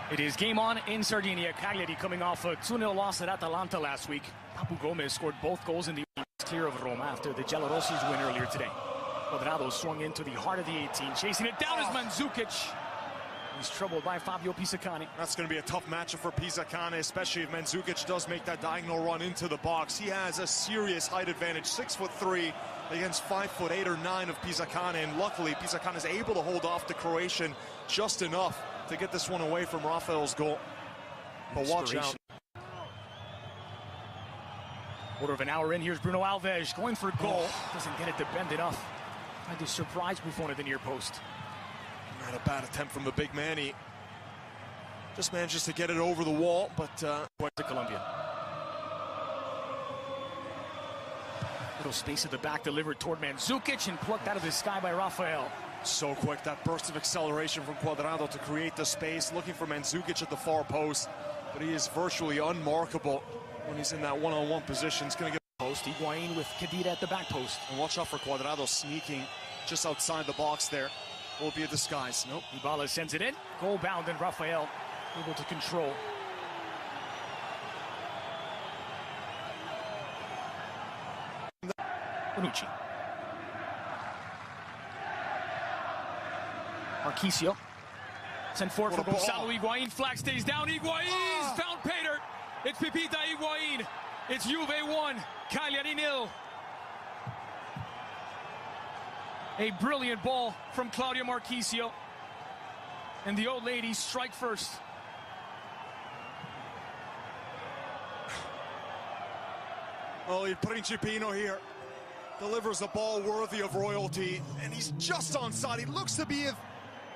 It is game on in Sardinia. Cagliari coming off a 2-0 loss at Atalanta last week. Papu Gomez scored both goals in the clear of Roma after the Giallorossi's win earlier today. Cuadrado swung into the heart of the 18. Chasing it down is Mandzukic. He's troubled by Fabio Pisacane. That's going to be a tough matchup for Pisacane, especially if Mandzukic does make that diagonal run into the box. He has a serious height advantage, 6'3" against 5'8" or 9" of Pisacane, and luckily Pisacane is able to hold off the Croatian just enough to get this one away from Rafael's goal. But watch out. Quarter of an hour in, here's Bruno Alves going for goal. Doesn't get it to bend enough. Tried to surprise Buffon at the near post. Not a bad attempt from the big man. He just manages to get it over the wall, but point to Colombia. Little space at the back delivered toward Mandzukic and plucked out of the sky by Rafael. So quick, that burst of acceleration from Cuadrado to create the space, looking for Mandzukic at the far post, but he is virtually unmarkable when he's in that one-on-one position. He's going to get post. Higuain with Khedira at the back post. And watch out for Cuadrado sneaking just outside the box there. Will be a disguise. Nope. Dybala sends it in. Goal bound, and Rafael able to control. Bonucci. Marquisio. Sent forward for Gonzalo Higuain. Flag stays down. Higuain's found Pater. It's Pipita Higuain. It's Juve 1, Cagliari 0. A brilliant ball from Claudio Marquisio. And the old ladies strike first. Well, El Principino here delivers a ball worthy of royalty, and he's just onside. He looks to be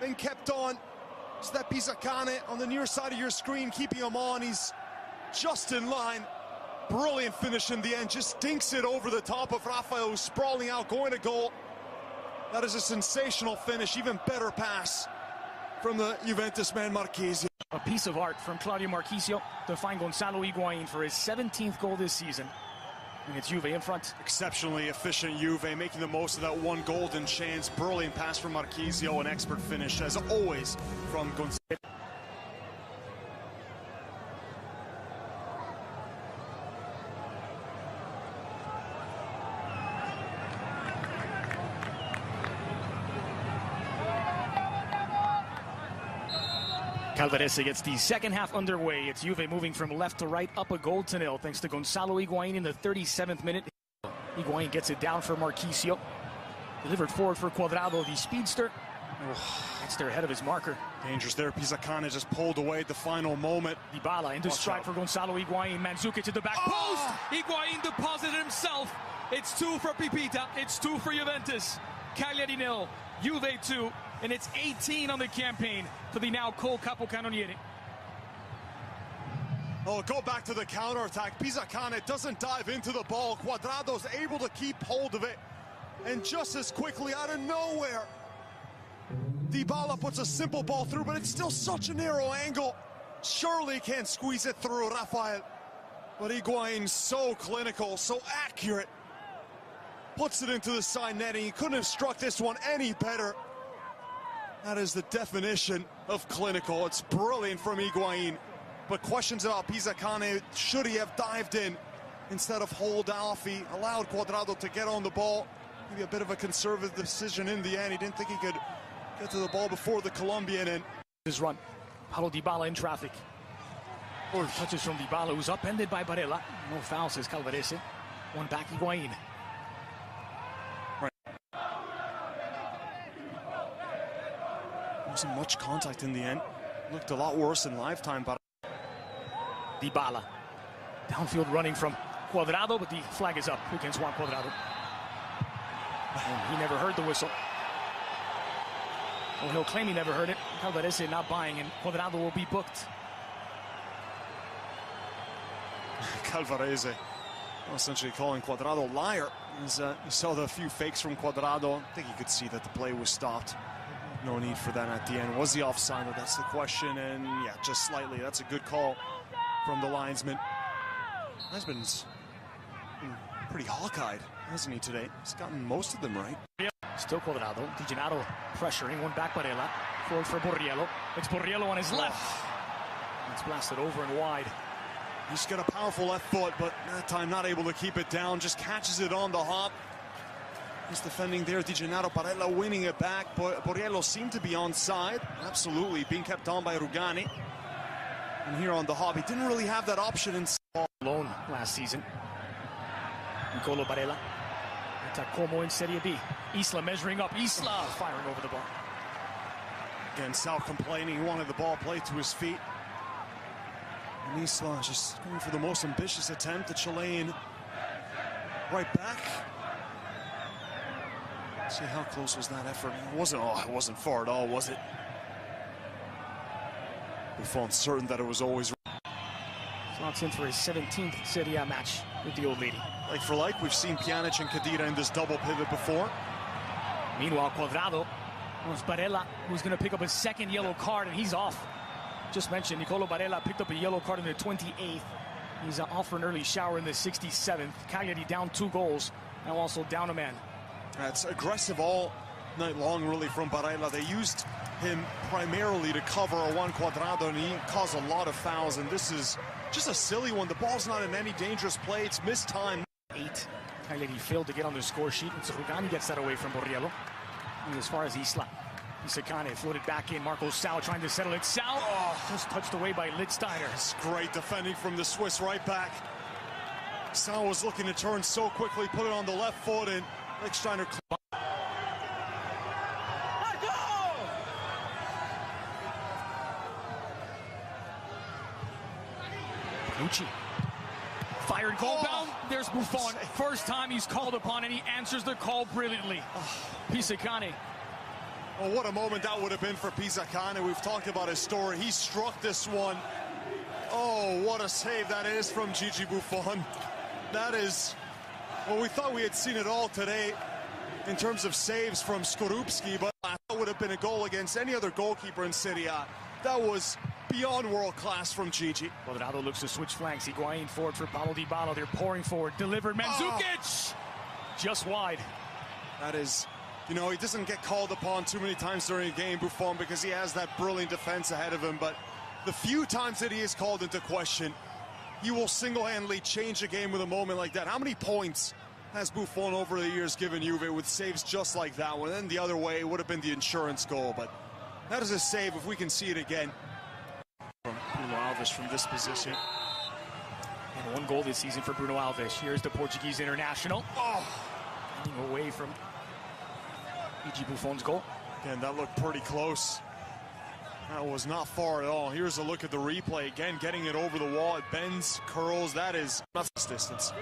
been kept on. It's that Pisacane on the near side of your screen, keeping him on. He's just in line. Brilliant finish in the end. Just dinks it over the top of Rafael, who's sprawling out, going to goal. That is a sensational finish. Even better pass from the Juventus man, Marquisio. A piece of art from Claudio Marquisio to find Gonzalo Higuain for his 17th goal this season. And it's Juve in front. Exceptionally efficient Juve, making the most of that one golden chance. Brilliant pass from Marquisio, an expert finish, as always, from Gonzalo. Calvarese gets the second half underway. It's Juve moving from left to right, up a goal to 0, thanks to Gonzalo Higuain in the 37th minute. Higuain gets it down for Marquisio. Delivered forward for Cuadrado, the speedster. Gets there ahead of his marker. Dangerous there. Pisacane just pulled away at the final moment. Dybala into stride for Gonzalo Higuain. Mandzukic to the back post. Higuain deposited himself. It's 2 for Pipita. It's 2 for Juventus. Cagliari 0, Juve 2. And it's 18 on the campaign for the now Col Capocannoniere. Oh, go back to the counterattack. Pisacane doesn't dive into the ball. Cuadrado's able to keep hold of it. And just as quickly out of nowhere, Dybala puts a simple ball through, but it's still such a narrow angle. Surely can't squeeze it through, Rafael. But Higuain, so clinical, so accurate. Puts it into the side netting. He couldn't have struck this one any better. That is the definition of clinical. It's brilliant from Higuain. But questions about Pisacane, should he have dived in instead of hold off? He allowed Cuadrado to get on the ball. Maybe a bit of a conservative decision in the end. He didn't think he could get to the ball before the Colombian. And his run. Paulo Dybala in traffic. Touches from Dybala, who's upended by Barella. No foul, says Calvarese. One back, Higuain. Wasn't much contact in the end. Looked a lot worse in lifetime, but Dybala. Downfield running from Cuadrado, but the flag is up against Juan Cuadrado. And he never heard the whistle. Well, he'll claim he never heard it. Calvarese not buying, and Cuadrado will be booked. Calvarese essentially calling Cuadrado liar. As you saw the few fakes from Cuadrado, I think you could see that the play was stopped. No need for that at the end. Was he offside? That's the question. And yeah, just slightly. That's a good call from the linesman. Linesman's been pretty hawk-eyed, hasn't he, today? He's gotten most of them right. Still Cuadrado. Di Gennaro pressuring. One back Barella. Forward for Borriello. It's Borriello on his left. It's blasted over and wide. He's got a powerful left foot, but that time not able to keep it down. Just catches it on the hop. He's defending there. Di Gennaro Barella winning it back. Borriello seemed to be onside. Absolutely, being kept on by Rugani. And here on the hop, he didn't really have that option in alone last season. Nicolo Barella. Attack Como in Serie B. Isla measuring up. Isla firing over the bar. Again, Sal complaining. He wanted the ball played to his feet. And Isla just going for the most ambitious attempt. The Chilean right back. See how close was that effort? It wasn't far at all, was it? Buffon certain that it was always. Slots in for his 17th Serie A match with the old lady. Like for like, we've seen Pjanic and Khedira in this double pivot before. Meanwhile, Cuadrado was Barella, who's going to pick up a second yellow card, and he's off. Just mentioned, Nicolo Barella picked up a yellow card in the 28th. He's off for an early shower in the 67th. Cagliari down 2 goals, now also down a man. It's aggressive all night long, really, from Barella. They used him primarily to cover Juan Cuadrado, and he caused a lot of fouls, and this is just a silly one. The ball's not in any dangerous play. It's missed time. 8. Cagliari failed to get on the score sheet, and so Rugani gets that away from Borriello. And as far as Isla, Isakane floated back in. Marco Sal trying to settle it. Sal just touched away by Lichtsteiner. It's great defending from the Swiss right back. Sal was looking to turn so quickly, put it on the left foot, and Lichtsteiner. Bonucci. Fired goal bound. There's Buffon. First time he's called upon, and he answers the call brilliantly. Pisacane. Well, what a moment that would have been for Pisacane. We've talked about his story. He struck this one. Oh, what a save that is from Gigi Buffon. That is, well, we thought we had seen it all today in terms of saves from Skorupski, but that would have been a goal against any other goalkeeper in Serie A. That was beyond world class from Gigi. Cuadrado looks to switch flanks. Higuain forward for Paulo Dybala. They're pouring forward. Delivered. Mandzukic! Just wide. That is, you know, he doesn't get called upon too many times during a game, Buffon, because he has that brilliant defense ahead of him. But the few times that he is called into question, he will single-handedly change a game with a moment like that. How many points has Buffon over the years given Juve with saves just like that one? And then the other way would have been the insurance goal. But that is a save if we can see it again. From Bruno Alves from this position. And 1 goal this season for Bruno Alves. Here's the Portuguese international. Running away from Gigi Buffon's goal. Again, that looked pretty close. That was not far at all. Here's a look at the replay. Again, getting it over the wall. It bends, curls. That is not this distance.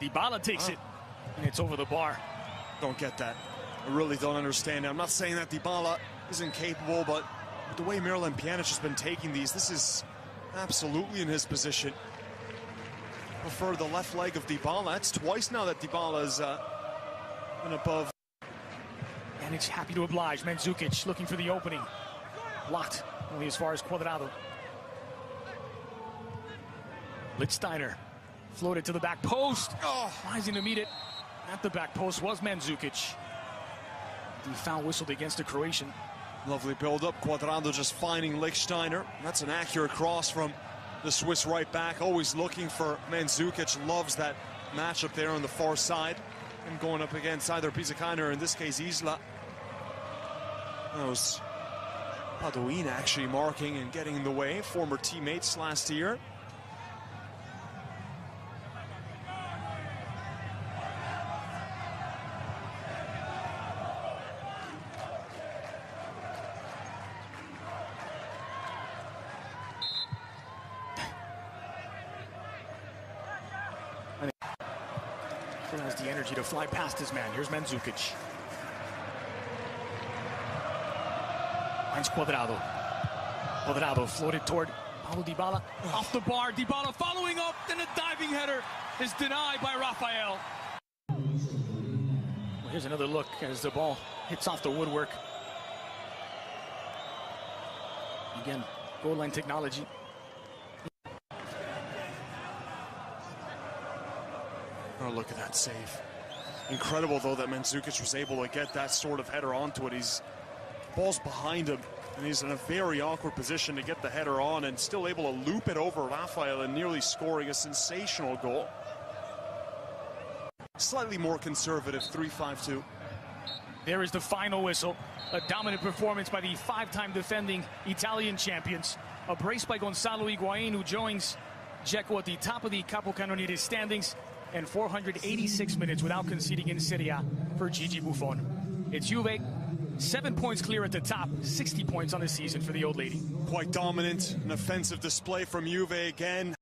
Dybala takes it, and it's over the bar. Don't get that. I really don't understand it. I'm not saying that Dybala isn't capable, but the way Miralem Pjanic has been taking these, this is absolutely in his position. Prefer the left leg of Dybala. That's twice now that Dybala is and above. Pjanic happy to oblige. Mandzukic looking for the opening. Blocked only as far as Cuadrado. Lichtsteiner floated to the back post. Rising to meet it at the back post was Mandzukic. The foul whistled against the Croatian. Lovely build-up. Cuadrado just finding Lichtsteiner. That's an accurate cross from the Swiss right back. Always looking for Mandzukic. Loves that matchup there on the far side. And going up against either Pisacane or in this case Isla. That was Padoin actually marking and getting in the way. Former teammates last year. Still has the energy to fly past his man. Here's Mandzukic. Finds Cuadrado. Cuadrado floated toward Paulo Dybala. Off the bar. Dybala following up. Then a diving header is denied by Rafael. Well, here's another look as the ball hits off the woodwork. Again, goal line technology. Oh, look at that save. Incredible, though, that Mandzukic was able to get that sort of header onto it. Ball's behind him, and he's in a very awkward position to get the header on and still able to loop it over Rafael and nearly scoring a sensational goal. Slightly more conservative, 3-5-2. There is the final whistle. A dominant performance by the five-time defending Italian champions. A brace by Gonzalo Higuain, who joins Dzeko at the top of the Capocannoniere standings, and 486 minutes without conceding in Serie A for Gigi Buffon. It's Juve, 7 points clear at the top, 60 points on the season for the old lady. Quite dominant, an offensive display from Juve again.